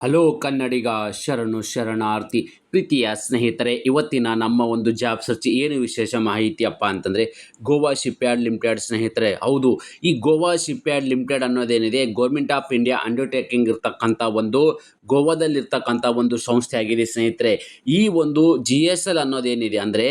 Hello ಕನ್ನಡಿಗ ಶರಣು ಶರಣಾರ್ಥಿ ಪ್ರೀತಿಯ ಸ್ನೇಹಿತರೆ, ಇವತ್ತಿನ ನಮ್ಮ ಒಂದು ಜಾಬ್ ಸರ್ಚ್ ಏನು ವಿಶೇಷ ಮಾಹಿತಿಯಪ್ಪ ಅಂತಂದರೆ ಗೋವಾ ಶಿಪ್ಯಾರ್ಡ್ ಲಿಮಿಟೆಡ್ ಸ್ನೇಹಿತರೆ. ಹೌದು, ಈ ಗೋವಾ ಶಿಪ್ಯಾರ್ಡ್ ಲಿಮಿಟೆಡ್ ಅನ್ನೋದೇನಿದೆ ಗೌರ್ಮೆಂಟ್ ಆಫ್ ಇಂಡಿಯಾ ಅಂಡರ್ಟೇಕಿಂಗ್ ಇರ್ತಕ್ಕಂಥ ಒಂದು ಗೋವಾದಲ್ಲಿರ್ತಕ್ಕಂಥ ಒಂದು ಸಂಸ್ಥೆ ಆಗಿದೆ ಸ್ನೇಹಿತರೆ. ಈ ಒಂದು GSL ಅನ್ನೋದೇನಿದೆ ಅಂದರೆ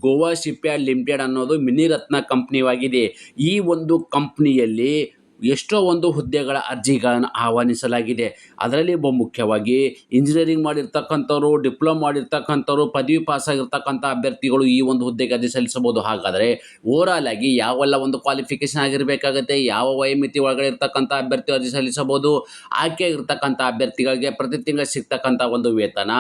ಗೋವಾ ಶಿಪ್ಯಾರ್ಡ್ ಲಿಮಿಟೆಡ್ ಅನ್ನೋದು ಮಿನಿರತ್ನ ಕಂಪ್ನಿಯಾಗಿದೆ. ಈ ಒಂದು ಕಂಪ್ನಿಯಲ್ಲಿ ಎಷ್ಟೋ ಒಂದು ಹುದ್ದೆಗಳ ಅರ್ಜಿಗಳನ್ನು ಆಹ್ವಾನಿಸಲಾಗಿದೆ. ಅದರಲ್ಲಿ ಬಹುಮುಖ್ಯವಾಗಿ ಇಂಜಿನಿಯರಿಂಗ್ ಮಾಡಿರ್ತಕ್ಕಂಥವ್ರು, ಡಿಪ್ಲೊಮಾ ಮಾಡಿರ್ತಕ್ಕಂಥವ್ರು, ಪದವಿ ಪಾಸಾಗಿರ್ತಕ್ಕಂಥ ಅಭ್ಯರ್ಥಿಗಳು ಈ ಒಂದು ಹುದ್ದೆಗೆ ಅರ್ಜಿ ಸಲ್ಲಿಸಬಹುದು. ಹಾಗಾದರೆ ಓವರಾಲ್ ಆಗಿ ಯಾವೆಲ್ಲ ಒಂದು ಕ್ವಾಲಿಫಿಕೇಷನ್ ಆಗಿರಬೇಕಾಗತ್ತೆ, ಯಾವ ವಯೋಮಿತಿ ಒಳಗಡೆ ಇರ್ತಕ್ಕಂಥ ಅಭ್ಯರ್ಥಿ ಅರ್ಜಿ ಸಲ್ಲಿಸಬಹುದು, ಆಯ್ಕೆ ಇರ್ತಕ್ಕಂಥ ಅಭ್ಯರ್ಥಿಗಳಿಗೆ ಪ್ರತಿ ತಿಂಗಳು ಸಿಗ್ತಕ್ಕಂಥ ಒಂದು ವೇತನ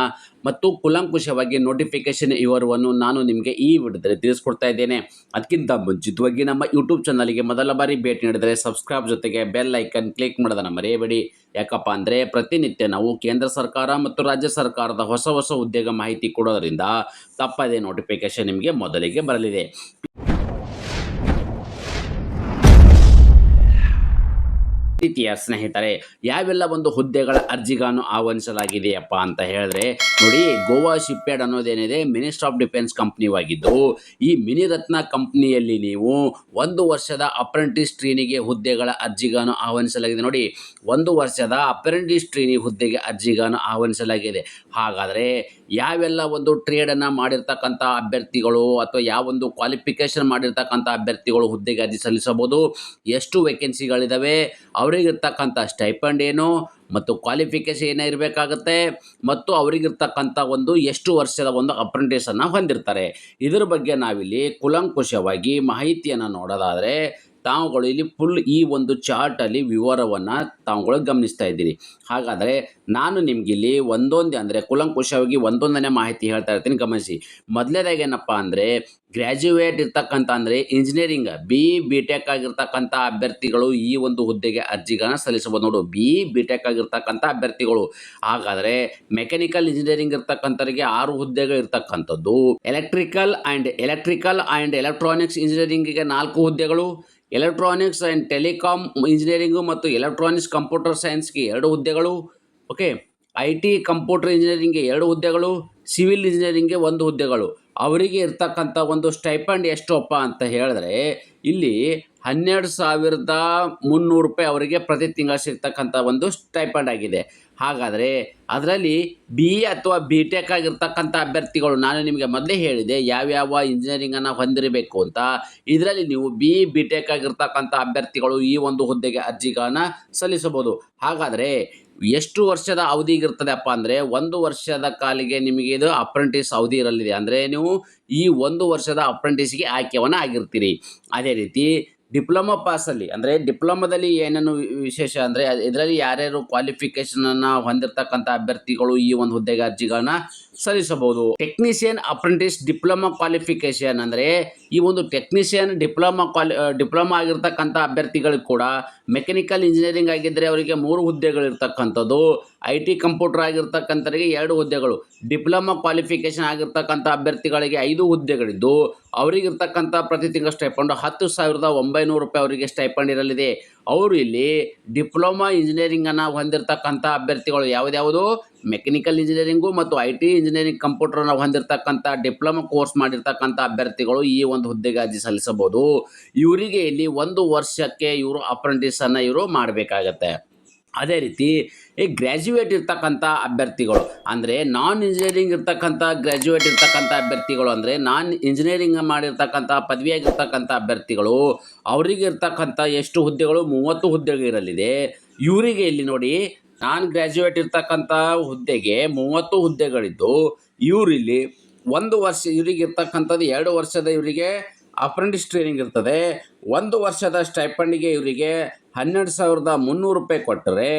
ಮತ್ತು ಕೂಲಂಕುಷವಾಗಿ ನೋಟಿಫಿಕೇಷನ್ ವಿವರವನ್ನು ನಾನು ನಿಮಗೆ ಈ ವಿಡಿಯೋದಲ್ಲಿ ತಿಳಿಸ್ಕೊಡ್ತಾ ಇದ್ದೇನೆ. ಅದಕ್ಕಿಂತ ಮುಂಚಿತವಾಗಿ ನಮ್ಮ ಯೂಟ್ಯೂಬ್ ಚಾನಲ್ಗೆ ಮೊದಲ ಬಾರಿ ಭೇಟಿ ನೀಡಿದರೆ ಸಬ್ಸ್ಕ್ರೈಬ್ ಜೊತೆಗೆ ಬೆಲ್ ಐಕನ್ ಕ್ಲಿಕ್ ಮಾಡೋದನ್ನು ಮರೆಯಬೇಡಿ. ಯಾಕಪ್ಪ ಅಂದರೆ ಪ್ರತಿನಿತ್ಯ ನಾವು ಕೇಂದ್ರ ಸರ್ಕಾರ ಮತ್ತು ರಾಜ್ಯ ಸರ್ಕಾರದ ಹೊಸ ಹೊಸ ಉದ್ಯೋಗ ಮಾಹಿತಿ ಕೊಡೋದರಿಂದ ತಪ್ಪದೇ ನೋಟಿಫಿಕೇಷನ್ ನಿಮಗೆ ಮೊದಲಿಗೆ ಬರಲಿದೆ. ಪ್ರೀತಿಯ ಸ್ನೇಹಿತರೆ, ಯಾವೆಲ್ಲ ಒಂದು ಹುದ್ದೆಗಳ ಅರ್ಜಿಗಳನ್ನು ಆಹ್ವಾನಿಸಲಾಗಿದೆಯಪ್ಪ ಅಂತ ಹೇಳಿದ್ರೆ ನೋಡಿ, ಗೋವಾ ಶಿಪ್ಯಾರ್ಡ್ ಅನ್ನೋದೇನಿದೆ ಮಿನಿಸ್ಟ್ರಿ ಆಫ್ ಡಿಫೆನ್ಸ್ ಕಂಪ್ನಿಯಾಗಿದ್ದು, ಈ ಮಿನಿರತ್ನ ಕಂಪ್ನಿಯಲ್ಲಿ ನೀವು 1 ವರ್ಷದ ಅಪ್ರೆಂಟಿಸ್ ಟ್ರೈನಿಗೆ ಹುದ್ದೆಗಳ ಅರ್ಜಿಗಳನ್ನು ಆಹ್ವಾನಿಸಲಾಗಿದೆ. ನೋಡಿ, 1 ವರ್ಷದ ಅಪ್ರೆಂಟಿಸ್ ಟ್ರೈನಿಂಗ್ ಹುದ್ದೆಗೆ ಅರ್ಜಿಗಳನ್ನು ಆಹ್ವಾನಿಸಲಾಗಿದೆ. ಹಾಗಾದರೆ ಯಾವೆಲ್ಲ ಒಂದು ಟ್ರೇಡನ್ನು ಮಾಡಿರ್ತಕ್ಕಂಥ ಅಭ್ಯರ್ಥಿಗಳು ಅಥವಾ ಯಾವೊಂದು ಕ್ವಾಲಿಫಿಕೇಷನ್ ಮಾಡಿರ್ತಕ್ಕಂಥ ಅಭ್ಯರ್ಥಿಗಳು ಹುದ್ದೆಗೆ ಅರ್ಜಿ ಸಲ್ಲಿಸಬಹುದು, ಎಷ್ಟು ವೇಕೆನ್ಸಿಗಳಿದ್ದಾವೆ, ಅವರಿಗಿರ್ತಕ್ಕಂಥ ಸ್ಟೈಪಂಡ್ ಏನು ಮತ್ತು ಕ್ವಾಲಿಫಿಕೇಷನ್ ಏನಿರಬೇಕಾಗುತ್ತೆ ಮತ್ತು ಅವರಿಗಿರ್ತಕ್ಕಂಥ ಒಂದು ಎಷ್ಟು ವರ್ಷದ ಒಂದು ಅಪ್ರೆಂಟಿಸನ್ನು ಹೊಂದಿರ್ತಾರೆ, ಇದರ ಬಗ್ಗೆ ನಾವಿಲ್ಲಿ ಕೂಲಂಕುಷವಾಗಿ ಮಾಹಿತಿಯನ್ನು ನೋಡೋದಾದರೆ ತಾವುಗಳು ಇಲ್ಲಿ ಫುಲ್ ಈ ಒಂದು ಚಾರ್ಟಲ್ಲಿ ವಿವರವನ್ನು ತಾವುಗಳು ಗಮನಿಸ್ತಾ ಇದ್ದೀರಿ. ಹಾಗಾದರೆ ನಾನು ನಿಮಗಿಲ್ಲಿ ಒಂದೊಂದೇ ಅಂದರೆ ಕೂಲಂಕುಷವಾಗಿ ಒಂದೊಂದನೇ ಮಾಹಿತಿ ಹೇಳ್ತಾ ಇರ್ತೀನಿ, ಗಮನಿಸಿ. ಮೊದಲನೇದಾಗಿ ಏನಪ್ಪ ಅಂದರೆ ಗ್ರ್ಯಾಜುಯೇಟ್ ಇರ್ತಕ್ಕಂಥ ಅಂದರೆ ಇಂಜಿನಿಯರಿಂಗ್ ಬಿ ಟೆಕ್ ಆಗಿರ್ತಕ್ಕಂಥ ಅಭ್ಯರ್ಥಿಗಳು ಈ ಒಂದು ಹುದ್ದೆಗೆ ಅರ್ಜಿಗಳನ್ನು ಸಲ್ಲಿಸಬಹುದು. ನೋಡು, ಬಿ ಟೆಕ್ ಆಗಿರ್ತಕ್ಕಂಥ ಅಭ್ಯರ್ಥಿಗಳು. ಹಾಗಾದರೆ ಮೆಕ್ಯಾನಿಕಲ್ ಇಂಜಿನಿಯರಿಂಗ್ ಇರ್ತಕ್ಕಂಥವರಿಗೆ 6 ಹುದ್ದೆಗಳು ಇರ್ತಕ್ಕಂಥದ್ದು, ಎಲೆಕ್ಟ್ರಿಕಲ್ ಆ್ಯಂಡ್ ಎಲೆಕ್ಟ್ರಾನಿಕ್ಸ್ ಇಂಜಿನಿಯರಿಂಗಿಗೆ 4 ಹುದ್ದೆಗಳು, ಎಲೆಕ್ಟ್ರಾನಿಕ್ಸ್ ಆ್ಯಂಡ್ ಟೆಲಿಕಾಮ್ ಇಂಜಿನಿಯರಿಂಗು ಮತ್ತು ಎಲೆಕ್ಟ್ರಾನಿಕ್ಸ್ ಕಂಪ್ಯೂಟರ್ ಸೈನ್ಸ್ಗೆ 2 ಹುದ್ದೆಗಳು, ಓಕೆ, IT ಕಂಪ್ಯೂಟರ್ ಇಂಜಿನಿಯರಿಂಗ್ಗೆ 2 ಹುದ್ದೆಗಳು, ಸಿವಿಲ್ ಇಂಜಿನಿಯರಿಂಗ್ಗೆ 1 ಹುದ್ದೆಗಳು. ಅವರಿಗೆ ಇರ್ತಕ್ಕಂಥ ಒಂದು ಸ್ಟೈಪಂಡ್ ಎಷ್ಟಪ್ಪ ಅಂತ ಹೇಳಿದ್ರೆ ಇಲ್ಲಿ 12,300 ರೂಪಾಯಿ ಅವರಿಗೆ ಪ್ರತಿ ತಿಂಗಳು ಸಿಗ್ತಕ್ಕಂಥ ಒಂದು ಸ್ಟೈಪಂಡ್ ಆಗಿದೆ. ಹಾಗಾದರೆ ಅದರಲ್ಲಿ BE ಅಥವಾ BTech ಆಗಿರ್ತಕ್ಕಂಥ ಅಭ್ಯರ್ಥಿಗಳು, ನಾನು ನಿಮಗೆ ಮೊದಲೇ ಹೇಳಿದೆ ಯಾವ್ಯಾವ ಇಂಜಿನಿಯರಿಂಗನ್ನು ಹೊಂದಿರಬೇಕು ಅಂತ. ಇದರಲ್ಲಿ ನೀವು BE BTech ಆಗಿರ್ತಕ್ಕಂಥ ಅಭ್ಯರ್ಥಿಗಳು ಈ ಒಂದು ಹುದ್ದೆಗೆ ಅರ್ಜಿಗಳನ್ನು ಸಲ್ಲಿಸಬಹುದು. ಹಾಗಾದರೆ ಎಷ್ಟು ವರ್ಷದ ಅವಧಿಗಿರ್ತದೆಪ್ಪ ಅಂದರೆ 1 ವರ್ಷದ ಕಾಲಿಗೆ ನಿಮಗೆ ಇದು ಅಪ್ರೆಂಟಿಸ್ ಅವಧಿ ಇರಲಿದೆ. ಅಂದರೆ ನೀವು ಈ 1 ವರ್ಷದ ಅಪ್ರೆಂಟಿಸ್ಗೆ ಆಯ್ಕೆಯನ್ನು ಆಗಿರ್ತೀರಿ. ಅದೇ ರೀತಿ ಡಿಪ್ಲೊಮಾ ಪಾಸಲ್ಲಿ ಅಂದರೆ ಡಿಪ್ಲೊಮಾದಲ್ಲಿ ಏನೇನು ವಿಶೇಷ ಅಂದರೆ ಇದರಲ್ಲಿ ಯಾರ್ಯಾರು ಕ್ವಾಲಿಫಿಕೇಷನನ್ನು ಹೊಂದಿರತಕ್ಕಂಥ ಅಭ್ಯರ್ಥಿಗಳು ಈ ಒಂದು ಹುದ್ದೆಗೆ ಅರ್ಜಿಗಳನ್ನ ಸಲ್ಲಿಸಬಹುದು. ಟೆಕ್ನಿಷಿಯನ್ ಅಪ್ರೆಂಟಿಸ್ ಡಿಪ್ಲೊಮಾ ಕ್ವಾಲಿಫಿಕೇಷನ್ ಅಂದರೆ ಈ ಒಂದು ಟೆಕ್ನಿಷಿಯನ್ ಡಿಪ್ಲೊಮಾ ಆಗಿರ್ತಕ್ಕಂಥ ಅಭ್ಯರ್ಥಿಗಳಿಗೆ ಕೂಡ ಮೆಕ್ಯಾನಿಕಲ್ ಇಂಜಿನಿಯರಿಂಗ್ ಆಗಿದ್ದರೆ ಅವರಿಗೆ 3 ಹುದ್ದೆಗಳಿರ್ತಕ್ಕಂಥದ್ದು, IT ಕಂಪ್ಯೂಟರ್ ಆಗಿರ್ತಕ್ಕಂಥವರಿಗೆ 2 ಹುದ್ದೆಗಳು, ಡಿಪ್ಲೊಮಾ ಕ್ವಾಲಿಫಿಕೇಷನ್ ಆಗಿರ್ತಕ್ಕಂಥ ಅಭ್ಯರ್ಥಿಗಳಿಗೆ 5 ಹುದ್ದೆಗಳಿದ್ದು ಅವರಿಗಿರ್ತಕ್ಕಂಥ ಪ್ರತಿ ತಿಂಗಳ ಸ್ಟೈಪಂಡು 10,900 ರೂಪಾಯಿ ಅವರಿಗೆ ಸ್ಟೈಪಂಡ್ ಇರಲಿದೆ. ಅವರು ಇಲ್ಲಿ ಡಿಪ್ಲೊಮಾ ಇಂಜಿನಿಯರಿಂಗನ್ನು ಹೊಂದಿರತಕ್ಕಂಥ ಅಭ್ಯರ್ಥಿಗಳು ಯಾವ್ದು ಮೆಕ್ಯಾನಿಕಲ್ ಇಂಜಿನಿಯರಿಂಗು ಮತ್ತು IT ಇಂಜಿನಿಯರಿಂಗ್ ಕಂಪ್ಯೂಟರ್ನ ಹೊಂದಿರತಕ್ಕಂಥ ಡಿಪ್ಲೊಮಾ ಕೋರ್ಸ್ ಮಾಡಿರ್ತಕ್ಕಂಥ ಅಭ್ಯರ್ಥಿಗಳು ಈ ಒಂದು ಹುದ್ದೆಗೆ ಅರ್ಜಿ ಸಲ್ಲಿಸಬಹುದು. ಇವರಿಗೆ ಇಲ್ಲಿ 1 ವರ್ಷಕ್ಕೆ ಇವರು ಅಪ್ರೆಂಟಿಸನ್ನು ಇವರು ಮಾಡಬೇಕಾಗತ್ತೆ. ಅದೇ ರೀತಿ ಈ ಗ್ರ್ಯಾಜುಯೇಟ್ ಇರ್ತಕ್ಕಂಥ ಅಭ್ಯರ್ಥಿಗಳು ಅಂದರೆ ನಾನ್ ಇಂಜಿನಿಯರಿಂಗ್ ಇರ್ತಕ್ಕಂಥ ಗ್ರ್ಯಾಜುಯೇಟ್ ಇರ್ತಕ್ಕಂಥ ಅಭ್ಯರ್ಥಿಗಳು ಅಂದರೆ ನಾನ್ ಇಂಜಿನಿಯರಿಂಗ್ ಮಾಡಿರ್ತಕ್ಕಂಥ ಪದವಿಯಾಗಿರ್ತಕ್ಕಂಥ ಅಭ್ಯರ್ಥಿಗಳು, ಅವರಿಗೆ ಇರ್ತಕ್ಕಂಥ ಎಷ್ಟು ಹುದ್ದೆಗಳು 30 ಹುದ್ದೆಗಳಿರಲಿದೆ. ಇವರಿಗೆ ಇಲ್ಲಿ ನೋಡಿ, ನಾನ್ ಗ್ರ್ಯಾಜುಯೇಟ್ ಇರ್ತಕ್ಕಂಥ ಹುದ್ದೆಗೆ 30 ಹುದ್ದೆಗಳಿದ್ದು ಇವರಿಲ್ಲಿ 1 ವರ್ಷ ಇವರಿಗೆ ಇರ್ತಕ್ಕಂಥದ್ದು 2 ವರ್ಷದ ಇವರಿಗೆ ಅಪ್ರೆಂಟಿಸ್ ಟ್ರೈನಿಂಗ್ ಇರ್ತದೆ. 1 ವರ್ಷದ ಸ್ಟೈಪಂಡಿಗೆ ಇವರಿಗೆ 12,300 ರೂಪಾಯಿ ಕೊಟ್ಟರೆ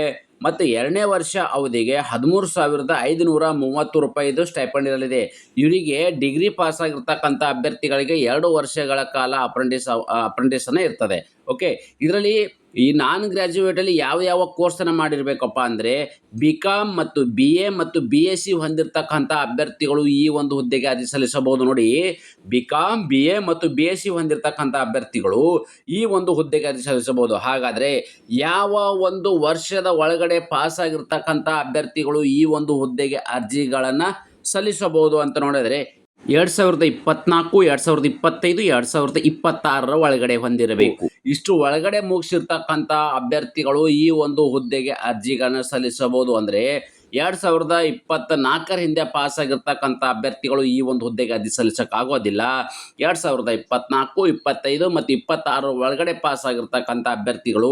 ಮತ್ತು 2ನೇ ವರ್ಷ ಅವಧಿಗೆ 13,530 ರೂಪಾಯಿದು ಸ್ಟೈಪಂಡ್ ಇರಲಿದೆ. ಇವರಿಗೆ ಡಿಗ್ರಿ ಪಾಸ್ ಆಗಿರ್ತಕ್ಕಂಥ ಅಭ್ಯರ್ಥಿಗಳಿಗೆ 2 ವರ್ಷಗಳ ಕಾಲ ಅಪ್ರೆಂಟಿಸನ್ನು ಇರ್ತದೆ. ಓಕೆ, ಇದರಲ್ಲಿ ಈ ನಾನ್ ಗ್ರ್ಯಾಜುಯೇಟಲ್ಲಿ ಯಾವ ಯಾವ ಕೋರ್ಸನ್ನು ಮಾಡಿರಬೇಕಪ್ಪ ಅಂದರೆ BCom ಮತ್ತು BA ಮತ್ತು BSc ಹೊಂದಿರತಕ್ಕಂಥ ಅಭ್ಯರ್ಥಿಗಳು ಈ ಒಂದು ಹುದ್ದೆಗೆ ಅರ್ಜಿ ಸಲ್ಲಿಸಬಹುದು. ನೋಡಿ, BCom BA ಮತ್ತು BSc ಹೊಂದಿರತಕ್ಕಂಥ ಅಭ್ಯರ್ಥಿಗಳು ಈ ಒಂದು ಹುದ್ದೆಗೆ ಅರ್ಜಿ ಸಲ್ಲಿಸಬಹುದು. ಹಾಗಾದರೆ ಯಾವ ಒಂದು ವರ್ಷದ ಒಳಗಡೆ ಪಾಸ್ ಆಗಿರ್ತಕ್ಕಂಥ ಅಭ್ಯರ್ಥಿಗಳು ಈ ಒಂದು ಹುದ್ದೆಗೆ ಅರ್ಜಿಗಳನ್ನು ಸಲ್ಲಿಸಬಹುದು ಅಂತ ನೋಡಿದರೆ 2024, 2025, 2026 ಒಳಗಡೆ ಹೊಂದಿರಬೇಕು. ಇಷ್ಟು ಒಳಗಡೆ ಮುಗಿಸಿರ್ತಕ್ಕಂಥ ಅಭ್ಯರ್ಥಿಗಳು ಈ ಒಂದು ಹುದ್ದೆಗೆ ಅರ್ಜಿಗಳನ್ನು ಸಲ್ಲಿಸಬಹುದು. ಅಂದರೆ 2024 ಹಿಂದೆ ಪಾಸ್ ಆಗಿರ್ತಕ್ಕಂಥ ಅಭ್ಯರ್ಥಿಗಳು ಈ ಒಂದು ಹುದ್ದೆಗೆ ಅರ್ಜಿ ಸಲ್ಲಿಸೋಕ್ಕಾಗೋದಿಲ್ಲ. 2024, 25 ಮತ್ತು 26 ಒಳಗಡೆ ಪಾಸ್ ಆಗಿರ್ತಕ್ಕಂಥ ಅಭ್ಯರ್ಥಿಗಳು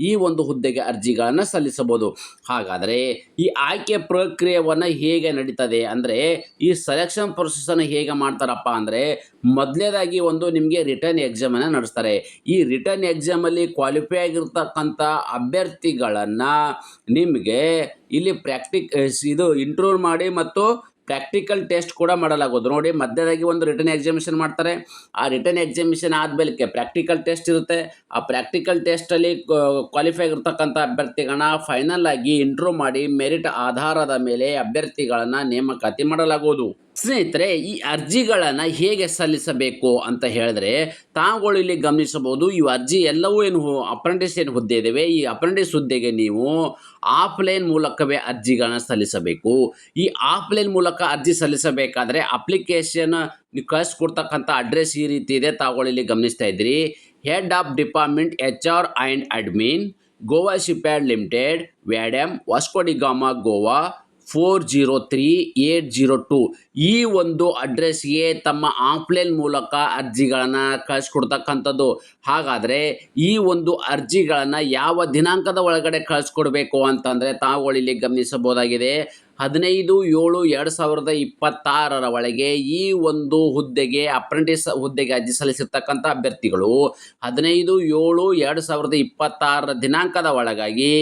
ಈ ಒಂದು ಹುದ್ದೆಗೆ ಅರ್ಜಿಗಳನ್ನು ಸಲ್ಲಿಸಬಹುದು. ಹಾಗಾದರೆ ಈ ಆಯ್ಕೆ ಪ್ರಕ್ರಿಯೆಯನ್ನು ಹೇಗೆ ನಡೀತದೆ ಅಂದರೆ, ಈ ಸೆಲೆಕ್ಷನ್ ಪ್ರೊಸೆಸನ್ನು ಹೇಗೆ ಮಾಡ್ತಾರಪ್ಪ ಅಂದರೆ, ಮೊದಲನೇದಾಗಿ ಒಂದು ನಿಮಗೆ ರಿಟರ್ನ್ ಎಕ್ಸಾಮನ್ನು ನಡೆಸ್ತಾರೆ. ಈ ರಿಟರ್ನ್ ಎಕ್ಸಾಮಲ್ಲಿ ಕ್ವಾಲಿಫೈ ಆಗಿರ್ತಕ್ಕಂಥ ಅಭ್ಯರ್ಥಿಗಳನ್ನು ನಿಮಗೆ ಇಲ್ಲಿ ಇಂಟ್ರೂವ್ ಮಾಡಿ ಮತ್ತು ಪ್ರಾಕ್ಟಿಕಲ್ ಟೆಸ್ಟ್ ಕೂಡ ಮಾಡಲಾಗೋದು. ನೋಡಿ, ಮಧ್ಯದಾಗಿ ಒಂದು ರಿಟರ್ನ್ ಎಕ್ಸಾಮಿಷನ್ ಮಾಡ್ತಾರೆ. ಆ ರಿಟರ್ನ್ ಎಕ್ಸಾಮಿಷನ್ ಆದಮೇಲೆ ಪ್ರಾಕ್ಟಿಕಲ್ ಟೆಸ್ಟ್ ಇರುತ್ತೆ. ಆ ಪ್ರಾಕ್ಟಿಕಲ್ ಟೆಸ್ಟಲ್ಲಿ ಕ್ವಾಲಿಫೈ ಆಗಿರ್ತಕ್ಕಂಥ ಅಭ್ಯರ್ಥಿಗಳನ್ನ ಫೈನಲ್ ಆಗಿ ಇಂಟ್ರೂವ್ ಮಾಡಿ ಮೆರಿಟ್ ಆಧಾರದ ಮೇಲೆ ಅಭ್ಯರ್ಥಿಗಳನ್ನು ನೇಮಕಾತಿ ಮಾಡಲಾಗುವುದು. ಸ್ನೇಹಿತರೆ, ಈ ಅರ್ಜಿಗಳನ್ನು ಹೇಗೆ ಸಲ್ಲಿಸಬೇಕು ಅಂತ ಹೇಳಿದ್ರೆ, ತಾವುಗಳು ಇಲ್ಲಿ ಗಮನಿಸಬಹುದು. ಈ ಅರ್ಜಿ ಎಲ್ಲವೂ ಅಪ್ರೆಂಟಿಸ್ ಹುದ್ದೆ ಇದ್ದಾವೆ. ಈ ಅಪ್ರೆಂಟಿಸ್ ಹುದ್ದೆಗೆ ನೀವು ಆಫ್ಲೈನ್ ಮೂಲಕವೇ ಅರ್ಜಿಗಳನ್ನು ಸಲ್ಲಿಸಬೇಕು. ಈ ಆಫ್ಲೈನ್ ಮೂಲಕ ಅರ್ಜಿ ಸಲ್ಲಿಸಬೇಕಾದ್ರೆ ಅಪ್ಲಿಕೇಶನ್ ನೀವು ಕಳಿಸ್ಕೊಡ್ತಕ್ಕಂಥ ಅಡ್ರೆಸ್ ಈ ರೀತಿ ಇದೆ. ತಾವುಗಳು ಇಲ್ಲಿ ಗಮನಿಸ್ತಾ ಇದ್ದೀರಿ. Head of department HR and admin, Goa shipyard limited, Vadem, Vasco da Gama, Goa 403802 ಈ ಒಂದು ಅಡ್ರೆಸ್ಗೆ ತಮ್ಮ ಆಫ್ಲೈನ್ ಮೂಲಕ ಅರ್ಜಿಗಳನ್ನು ಕಳಿಸ್ಕೊಡ್ತಕ್ಕಂಥದ್ದು. ಹಾಗಾದರೆ ಈ ಒಂದು ಅರ್ಜಿಗಳನ್ನು ಯಾವ ದಿನಾಂಕದ ಒಳಗಡೆ ಕಳಿಸ್ಕೊಡ್ಬೇಕು ಅಂತಂದರೆ, ತಾವುಗಳು ಇಲ್ಲಿ ಗಮನಿಸಬಹುದಾಗಿದೆ. 15/7/2026 ಒಳಗೆ ಈ ಒಂದು ಹುದ್ದೆಗೆ ಅಪ್ರೆಂಟಿಸ್ ಹುದ್ದೆಗೆ ಅರ್ಜಿ ಸಲ್ಲಿಸಿರ್ತಕ್ಕಂಥ ಅಭ್ಯರ್ಥಿಗಳು 15/7/2026 ದಿನಾಂಕದ ಒಳಗಾಗಿ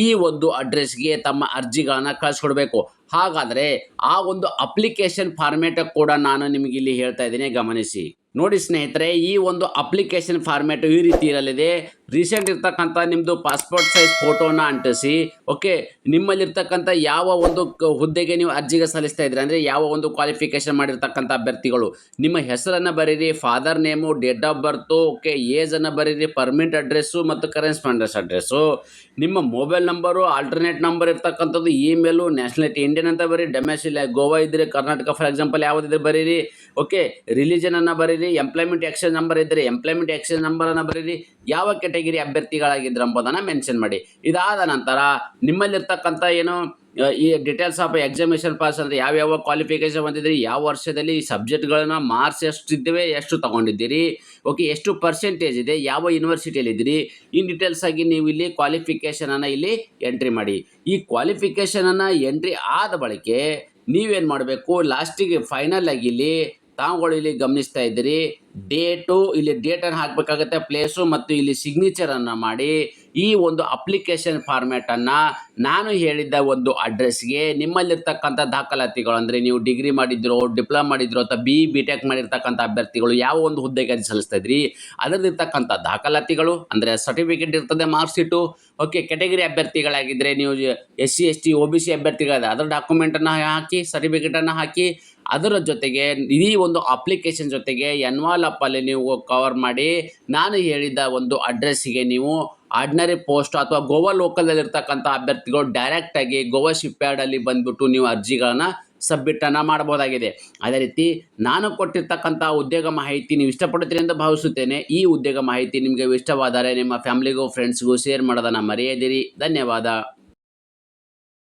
ಈ ಒಂದು ಅಡ್ರೆಸ್ಗೆ ತಮ್ಮ ಅರ್ಜಿಗಳನ್ನು ಕಳಿಸ್ಕೊಡ್ಬೇಕು. ಹಾಗಾದರೆ ಆ ಒಂದು ಅಪ್ಲಿಕೇಶನ್ ಫಾರ್ಮೇಟ್ ಕೂಡ ನಾನು ನಿಮಗೆ ಇಲ್ಲಿ ಹೇಳ್ತಾ ಇದ್ದೀನಿ, ಗಮನಿಸಿ. ನೋಡಿ ಸ್ನೇಹಿತರೆ, ಈ ಒಂದು ಅಪ್ಲಿಕೇಶನ್ ಫಾರ್ಮ್ಯಾಟ್ ಈ ರೀತಿ ಇರಲಿದೆ. ರೀಸೆಂಟ್ ಇರ್ತಕ್ಕಂಥ ನಿಮ್ಮದು ಪಾಸ್ಪೋರ್ಟ್ ಸೈಜ್ ಫೋಟೋನ ಅಂಟಿಸಿ, ಓಕೆ, ನಿಮ್ಮಲ್ಲಿರ್ತಕ್ಕಂಥ ಯಾವ ಒಂದು ಹುದ್ದೆಗೆ ನೀವು ಅರ್ಜಿಗೆ ಸಲ್ಲಿಸ್ತಾ ಇದ್ದೀರಿ ಅಂದರೆ ಯಾವ ಒಂದು ಕ್ವಾಲಿಫಿಕೇಷನ್ ಮಾಡಿರ್ತಕ್ಕಂಥ ಅಭ್ಯರ್ಥಿಗಳು ನಿಮ್ಮ ಹೆಸರನ್ನು ಬರೀರಿ, father name, date of birth, okay, ಏಜನ್ನು ಬರೀರಿ, ಪರ್ಮನೆಂಟ್ ಅಡ್ರೆಸ್ಸು ಮತ್ತು ಕರೆಸ್ಪಾಂಡೆನ್ಸ್ ಅಡ್ರೆಸ್ಸು, ನಿಮ್ಮ ಮೊಬೈಲ್ ನಂಬರು, ಆಲ್ಟರ್ನೇಟ್ ನಂಬರ್ ಇರ್ತಕ್ಕಂಥದ್ದು, ಇಮೇಲು, ನ್ಯಾಷನಾಲಿಟಿ ಇಂಡಿಯನ್ ಅಂತ ಬರೀ, ಡೊಮೆಸಿಲ್ ಗೋವಾ ಇದ್ದರೆ ಕರ್ನಾಟಕ ಫಾರ್ ಎಕ್ಸಾಂಪಲ್ ಯಾವುದಿದ್ರೆ ಬರೀರಿ, ಓಕೆ, ರಿಲಿಜನನ್ನು ಬರೀರಿ, ಎಂಪ್ಲಾಯ್ಮೆಂಟ್ ಎಕ್ಸ್ಚೇಂಜ್ ನಂಬರ್ ಇದ್ದರೆ ಎಂಪ್ಲಾಯ್ಮೆಂಟ್ ಎಕ್ಸ್ಚೇಂಜ್ ನಂಬರನ್ನು ಬರೀರಿ, ಯಾವ ಕ್ಯಾಟಗಿರಿ ಅಭ್ಯರ್ಥಿಗಳಾಗಿದ್ರು ಎಂಬುದನ್ನು ಮೆನ್ಷನ್ ಮಾಡಿ. ಇದಾದ ನಂತರ ನಿಮ್ಮಲ್ಲಿರ್ತಕ್ಕಂಥ ಈ ಡೀಟೇಲ್ಸ್ ಆಫ್ ಎಕ್ಸಾಮಿನೇಷನ್ ಪಾಸ್ ಅಂದರೆ ಯಾವ್ಯಾವ ಕ್ವಾಲಿಫಿಕೇಷನ್ ಹೊಂದಿದ್ದೀರಿ, ಯಾವ ವರ್ಷದಲ್ಲಿ ಈ ಸಬ್ಜೆಕ್ಟ್ಗಳನ್ನು ಮಾರ್ಕ್ಸ್ ಎಷ್ಟಿದ್ದೇವೆ, ಎಷ್ಟು ತೊಗೊಂಡಿದ್ದೀರಿ, ಓಕೆ, ಎಷ್ಟು ಪರ್ಸೆಂಟೇಜ್ ಇದೆ, ಯಾವ ಯೂನಿವರ್ಸಿಟಿಯಲ್ಲಿದ್ದೀರಿ, ಈ ಡೀಟೇಲ್ಸ್ ಆಗಿ ನೀವು ಇಲ್ಲಿ ಕ್ವಾಲಿಫಿಕೇಷನನ್ನು ಇಲ್ಲಿ ಎಂಟ್ರಿ ಮಾಡಿ. ಈ ಕ್ವಾಲಿಫಿಕೇಷನನ್ನು ಎಂಟ್ರಿ ಆದ ಬಳಿಕ ನೀವೇನು ಮಾಡಬೇಕು, ಲಾಸ್ಟಿಗೆ ಫೈನಲ್ ಆಗಿ ಇಲ್ಲಿ ತಾವುಗಳು ಇಲ್ಲಿ ಗಮನಿಸ್ತಾ ಇದ್ದೀರಿ, ಇಲ್ಲಿ ಡೇಟನ್ನು ಹಾಕಬೇಕಾಗುತ್ತೆ, ಪ್ಲೇಸು ಮತ್ತು ಇಲ್ಲಿ ಸಿಗ್ನೇಚರನ್ನು ಮಾಡಿ ಈ ಒಂದು ಅಪ್ಲಿಕೇಶನ್ ಫಾರ್ಮ್ಯಾಟನ್ನು ನಾನು ಹೇಳಿದ್ದ ಒಂದು ಅಡ್ರೆಸ್ಗೆ ನಿಮ್ಮಲ್ಲಿರ್ತಕ್ಕಂಥ ದಾಖಲಾತಿಗಳು ಅಂದರೆ ನೀವು ಡಿಗ್ರಿ ಮಾಡಿದ್ರೋ, ಡಿಪ್ಲೊಮಾ ಮಾಡಿದ್ರೋ ಅಥವಾ BTech ಮಾಡಿರ್ತಕ್ಕಂಥ ಅಭ್ಯರ್ಥಿಗಳು ಯಾವ ಒಂದು ಹುದ್ದೆಗೆ ಅರ್ಜಿ ಸಲ್ಲಿಸ್ತಾ ಇದ್ರಿ ಅದರಲ್ಲಿರ್ತಕ್ಕಂಥ ದಾಖಲಾತಿಗಳು ಅಂದರೆ ಸರ್ಟಿಫಿಕೇಟ್ ಇರ್ತದೆ, ಮಾರ್ಕ್ಸ್ ಶೀಟು, ಓಕೆ, ಕ್ಯಾಟಗರಿ ಅಭ್ಯರ್ಥಿಗಳಾಗಿದ್ದರೆ ನೀವು SC ST OBC ಅಭ್ಯರ್ಥಿಗಳಾದ ಅದರ ಡಾಕ್ಯುಮೆಂಟನ್ನು ಹಾಕಿ, ಸರ್ಟಿಫಿಕೇಟನ್ನು ಹಾಕಿ, ಅದರ ಜೊತೆಗೆ ಈ ಒಂದು ಅಪ್ಲಿಕೇಶನ್ ಜೊತೆಗೆ ಎನ್ವಾಲಪ್ಪಲ್ಲಿ ನೀವು ಕವರ್ ಮಾಡಿ ನಾನು ಹೇಳಿದ ಒಂದು ಅಡ್ರೆಸ್ಸಿಗೆ ನೀವು ಆರ್ಡಿನರಿ ಪೋಸ್ಟ್ ಅಥವಾ ಗೋವಾ ಲೋಕಲಲ್ಲಿರ್ತಕ್ಕಂಥ ಅಭ್ಯರ್ಥಿಗಳು ಡೈರೆಕ್ಟಾಗಿ ಗೋವಾ ಶಿಪ್ಯಾರ್ಡಲ್ಲಿ ಬಂದುಬಿಟ್ಟು ನೀವು ಅರ್ಜಿಗಳನ್ನು ಸಬ್ಮಿಟನ್ನು ಮಾಡಬಹುದಾಗಿದೆ. ಅದೇ ರೀತಿ ನಾನು ಕೊಟ್ಟಿರ್ತಕ್ಕಂಥ ಉದ್ಯೋಗ ಮಾಹಿತಿ ನೀವು ಇಷ್ಟಪಡ್ತೀರಿ ಎಂದು ಭಾವಿಸುತ್ತೇನೆ. ಈ ಉದ್ಯೋಗ ಮಾಹಿತಿ ನಿಮಗೆ ಇಷ್ಟವಾದರೆ ನಿಮ್ಮ ಫ್ಯಾಮಿಲಿಗೂ ಫ್ರೆಂಡ್ಸ್ಗೂ ಶೇರ್ ಮಾಡೋದನ್ನು ಮರೆಯದಿರಿ. ಧನ್ಯವಾದ.